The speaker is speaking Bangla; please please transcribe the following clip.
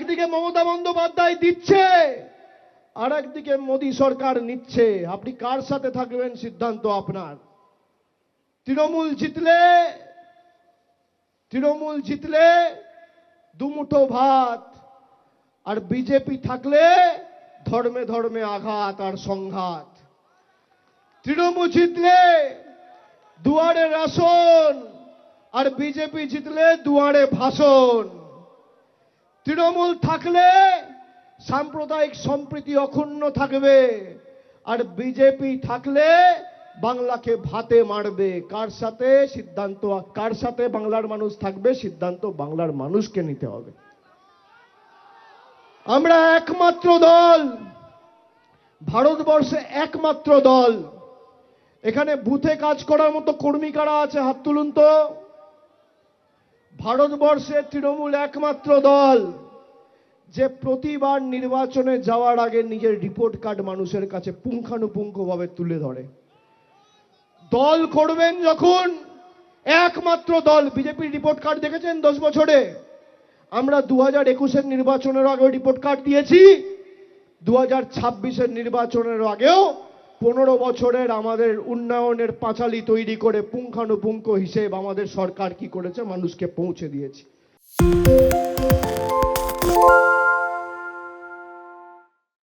একদিকে মমতা বন্দ্যোপাধ্যায় দিচ্ছে, আর একদিকে মোদী সরকার নিচ্ছে। আপনি কার সাথে থাকবেন সিদ্ধান্ত আপনার। তৃণমূল জিতলে দুমুঠো ভাত, আর বিজেপি থাকলে ধর্মে ধর্মে আঘাত আর সংঘাত। তৃণমূল জিতলে দুয়ারে রাশন, আর বিজেপি জিতলে দুয়ারে ভাষণ। তৃণমূল থাকলে সাম্প্রদায়িক সম্প্রীতি অক্ষুণ্ণ থাকবে, আর বিজেপি থাকলে বাংলাকে ভাতে মারবে। কার সাথে সিদ্ধান্ত, কার সাথে বাংলার মানুষ থাকবে সিদ্ধান্ত বাংলার মানুষকে নিতে হবে। আমরা একমাত্র দল, ভারতবর্ষে একমাত্র দল। এখানে বুথে কাজ করার মতো কর্মী কারা আছে হাত তুলুন তো। ভারতবর্ষে তৃণমূল একমাত্র দল যে প্রতিবার নির্বাচনে যাওয়ার আগে নিজের রিপোর্ট কার্ড মানুষের কাছে পুঙ্খানুপুঙ্খভাবে তুলে ধরে। দল করবেন যখন একমাত্র দল। বিজেপির রিপোর্ট কার্ড দেখেছেন 10 বছরে? আমরা 2021-এর নির্বাচনের আগে রিপোর্ট কার্ড দিয়েছি, 2026-এর নির্বাচনের আগেও 15 বছরের আমাদের উন্নয়নের পাঁচালী তৈরি করে পুঙ্খানুপুঙ্খ হিসেব আমাদের সরকার কি করেছে মানুষকে পৌঁছে দিয়েছি।